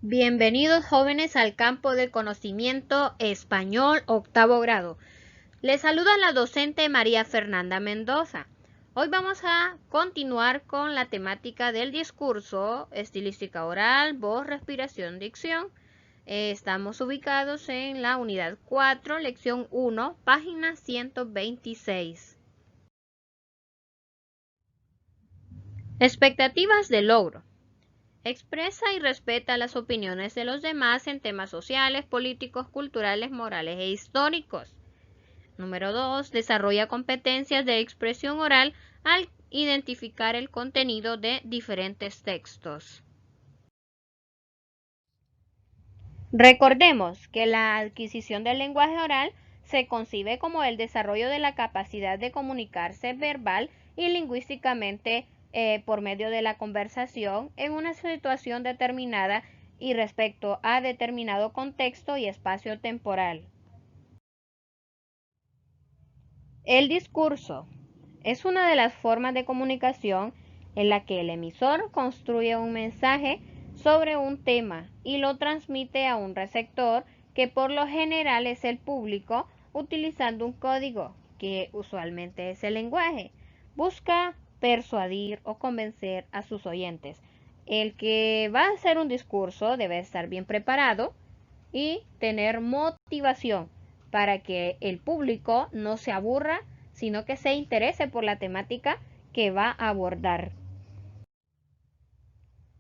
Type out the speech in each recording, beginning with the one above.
Bienvenidos jóvenes al campo del conocimiento español octavo grado. Les saluda la docente María Fernanda Mendoza. Hoy vamos a continuar con la temática del discurso, estilística oral, voz, respiración, dicción. Estamos ubicados en la unidad 4, lección 1, página 126. Expectativas de logro. Expresa y respeta las opiniones de los demás en temas sociales, políticos, culturales, morales e históricos. Número 2. Desarrolla competencias de expresión oral al identificar el contenido de diferentes textos. Recordemos que la adquisición del lenguaje oral se concibe como el desarrollo de la capacidad de comunicarse verbal y lingüísticamente por medio de la conversación en una situación determinada y respecto a determinado contexto y espacio temporal. El discurso es una de las formas de comunicación en la que el emisor construye un mensaje sobre un tema y lo transmite a un receptor que por lo general es el público utilizando un código, que usualmente es el lenguaje. Busca persuadir o convencer a sus oyentes. El que va a hacer un discurso debe estar bien preparado y tener motivación para que el público no se aburra, sino que se interese por la temática que va a abordar.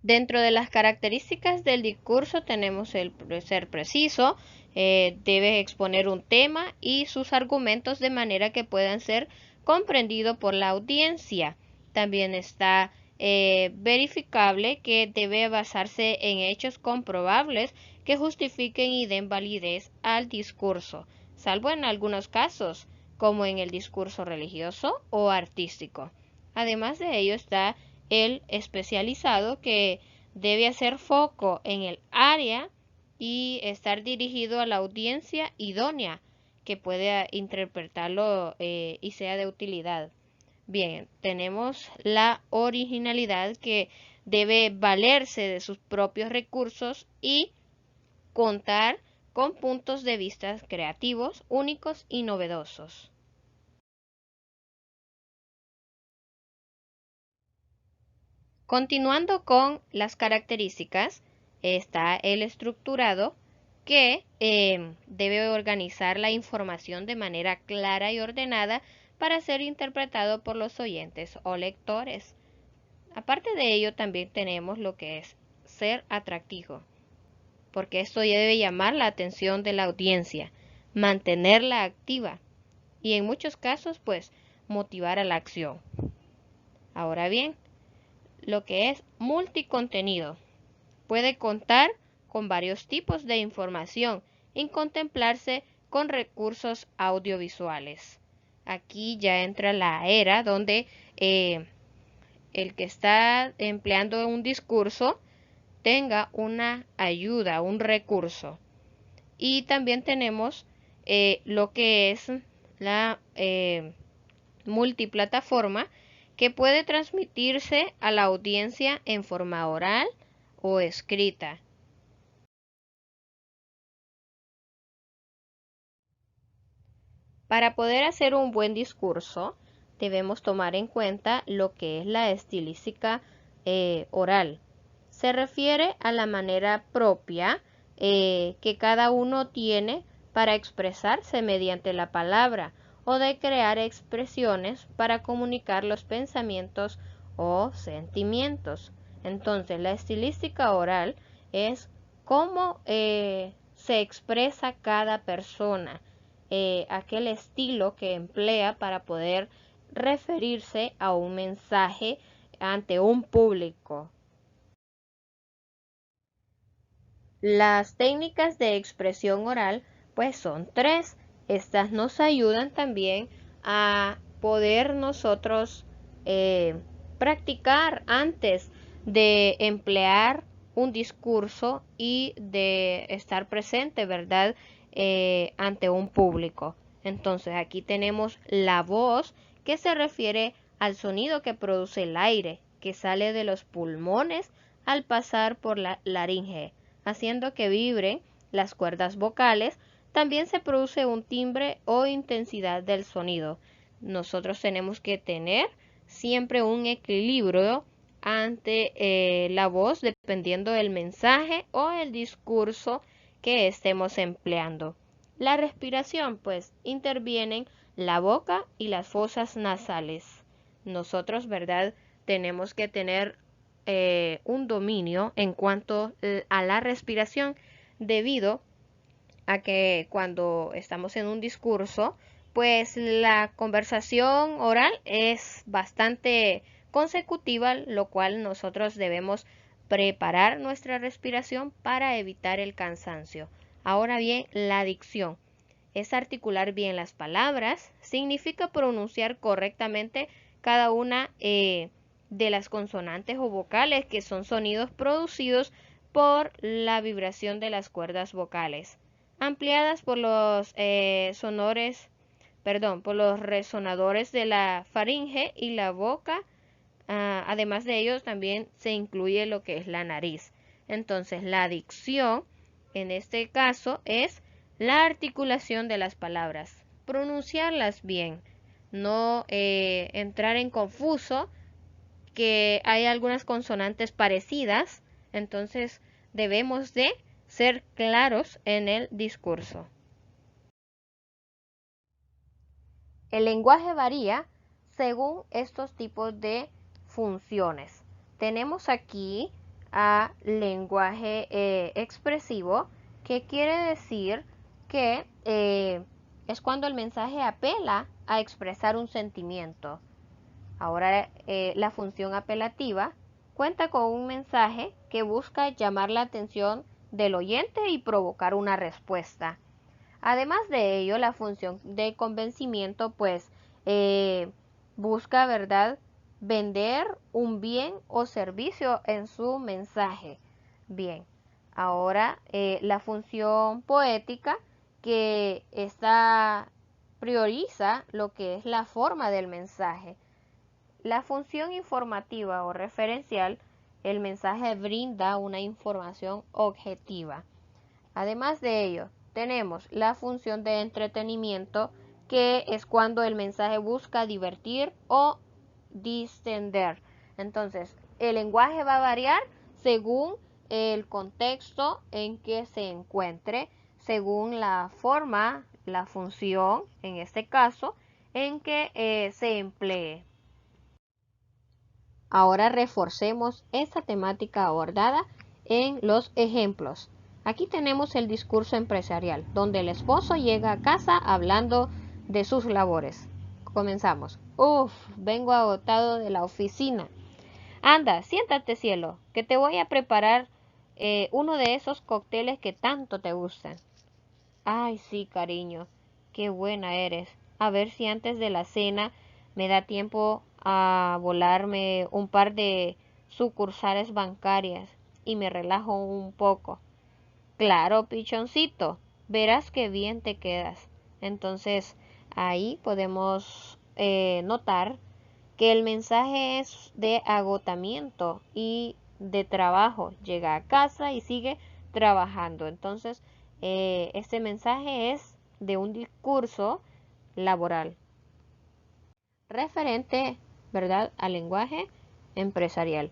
Dentro de las características del discurso tenemos el ser preciso, debe exponer un tema y sus argumentos de manera que puedan ser comprendidos por la audiencia. También está verificable, que debe basarse en hechos comprobables que justifiquen y den validez al discurso, salvo en algunos casos, como en el discurso religioso o artístico. Además de ello está el especializado, que debe hacer foco en el área y estar dirigido a la audiencia idónea que pueda interpretarlo y sea de utilidad. Bien, tenemos la originalidad, que debe valerse de sus propios recursos y contar con puntos de vista creativos, únicos y novedosos. Continuando con las características, está el estructurado, que debe organizar la información de manera clara y ordenada para ser interpretado por los oyentes o lectores. Aparte de ello, también tenemos lo que es ser atractivo, porque esto ya debe llamar la atención de la audiencia, mantenerla activa y en muchos casos, pues, motivar a la acción. Ahora bien, lo que es multicontenido puede contar con varios tipos de información y contemplarse con recursos audiovisuales. Aquí ya entra la era donde el que está empleando un discurso tenga una ayuda, un recurso. Y también tenemos lo que es la multiplataforma, que puede transmitirse a la audiencia en forma oral o escrita. Para poder hacer un buen discurso, debemos tomar en cuenta lo que es la estilística oral. Se refiere a la manera propia que cada uno tiene para expresarse mediante la palabra, o de crear expresiones para comunicar los pensamientos o sentimientos. Entonces, la estilística oral es cómo se expresa cada persona, aquel estilo que emplea para poder referirse a un mensaje ante un público. Las técnicas de expresión oral pues son 3. Estas nos ayudan también a poder nosotros practicar antes de emplear un discurso y de estar presente, ¿verdad? Ante un público. Entonces aquí tenemos la voz, que se refiere al sonido que produce el aire, que sale de los pulmones al pasar por la laringe, haciendo que vibren las cuerdas vocales, también se produce un timbre o intensidad del sonido. Nosotros tenemos que tener siempre un equilibrio ante la voz dependiendo del mensaje o el discurso que estemos empleando. La respiración, pues, intervienen la boca y las fosas nasales. Nosotros, ¿verdad? Tenemos que tener un dominio en cuanto a la respiración debido a que cuando estamos en un discurso, pues la conversación oral es bastante consecutiva, lo cual nosotros debemos preparar nuestra respiración para evitar el cansancio. Ahora bien, la dicción es articular bien las palabras, significa pronunciar correctamente cada una de las consonantes o vocales, que son sonidos producidos por la vibración de las cuerdas vocales, ampliadas por los por los resonadores de la faringe y la boca. Además de ellos, también se incluye lo que es la nariz. Entonces, la dicción, en este caso, es la articulación de las palabras, pronunciarlas bien, no entrar en confuso, que hay algunas consonantes parecidas, entonces debemos de ser claros en el discurso. El lenguaje varía según estos tipos de funciones. Tenemos aquí a lenguaje expresivo, que quiere decir que es cuando el mensaje apela a expresar un sentimiento. Ahora, la función apelativa cuenta con un mensaje que busca llamar la atención del oyente y provocar una respuesta. Además de ello, la función de convencimiento, pues, busca, ¿verdad?, vender un bien o servicio en su mensaje. Bien, ahora la función poética, que prioriza lo que es la forma del mensaje. La función informativa o referencial, el mensaje brinda una información objetiva. Además de ello, tenemos la función de entretenimiento, que es cuando el mensaje busca divertir o distender. Entonces, el lenguaje va a variar según el contexto en que se encuentre, según la forma, la función, en este caso, en que se emplee. Ahora reforcemos esta temática abordada en los ejemplos. Aquí tenemos el discurso empresarial, donde el esposo llega a casa hablando de sus labores. Comenzamos. Vengo agotado de la oficina. Anda, siéntate, cielo, que te voy a preparar uno de esos cócteles que tanto te gustan. Ay, sí, cariño, qué buena eres. A ver si antes de la cena me da tiempo a volarme un par de sucursales bancarias y me relajo un poco. Claro, pichoncito, verás qué bien te quedas. Entonces, ahí podemos notar que el mensaje es de agotamiento y de trabajo. Llega a casa y sigue trabajando. Entonces, este mensaje es de un discurso laboral referente, ¿verdad?, al lenguaje empresarial.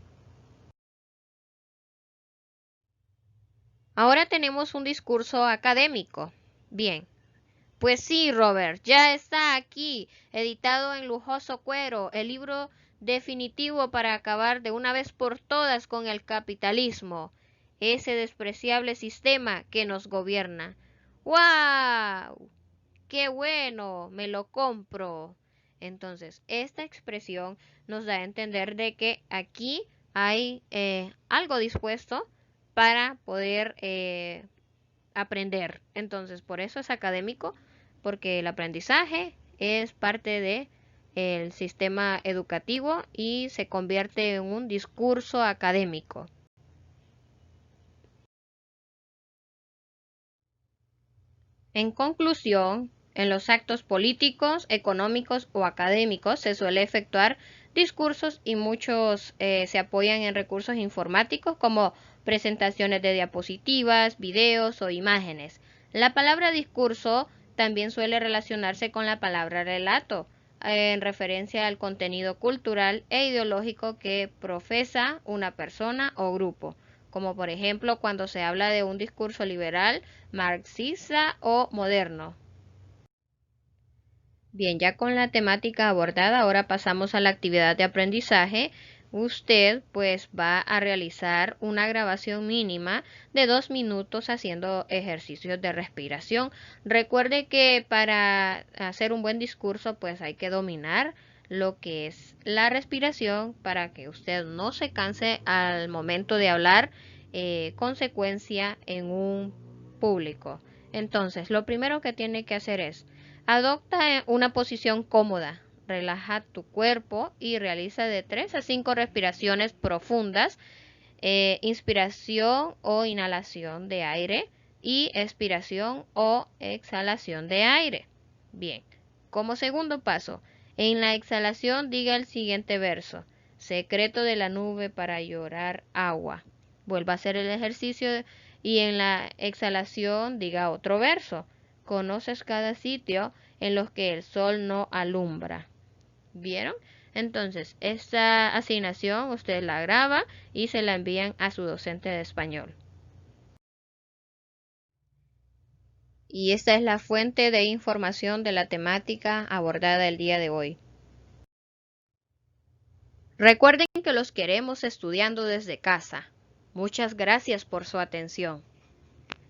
Ahora tenemos un discurso académico. Bien, pues sí, Robert, ya está aquí, editado en lujoso cuero, el libro definitivo para acabar de una vez por todas con el capitalismo, ese despreciable sistema que nos gobierna. ¡Wow! ¡Qué bueno! Me lo compro. Entonces, esta expresión nos da a entender de que aquí hay algo dispuesto para poder aprender. Entonces, por eso es académico, porque el aprendizaje es parte de el sistema educativo y se convierte en un discurso académico. En conclusión, en los actos políticos, económicos o académicos se suele efectuar discursos y muchos se apoyan en recursos informáticos como presentaciones de diapositivas, videos o imágenes. La palabra discurso también suele relacionarse con la palabra relato, en referencia al contenido cultural e ideológico que profesa una persona o grupo, como por ejemplo cuando se habla de un discurso liberal, marxista o moderno. Bien, ya con la temática abordada, ahora pasamos a la actividad de aprendizaje. Usted pues va a realizar una grabación mínima de 2 minutos haciendo ejercicios de respiración. Recuerde que para hacer un buen discurso pues hay que dominar lo que es la respiración para que usted no se canse al momento de hablar consecuencia en un público. Entonces, lo primero que tiene que hacer es adopta una posición cómoda, relaja tu cuerpo y realiza de 3 a 5 respiraciones profundas, inspiración o inhalación de aire y expiración o exhalación de aire. Bien, como segundo paso, en la exhalación diga el siguiente verso: secreto de la nube para llorar agua. Vuelva a hacer el ejercicio y en la exhalación diga otro verso: conoces cada sitio en los que el sol no alumbra. ¿Vieron? Entonces, esta asignación usted la graba y se la envían a su docente de español. Y esta es la fuente de información de la temática abordada el día de hoy. Recuerden que los queremos estudiando desde casa. Muchas gracias por su atención.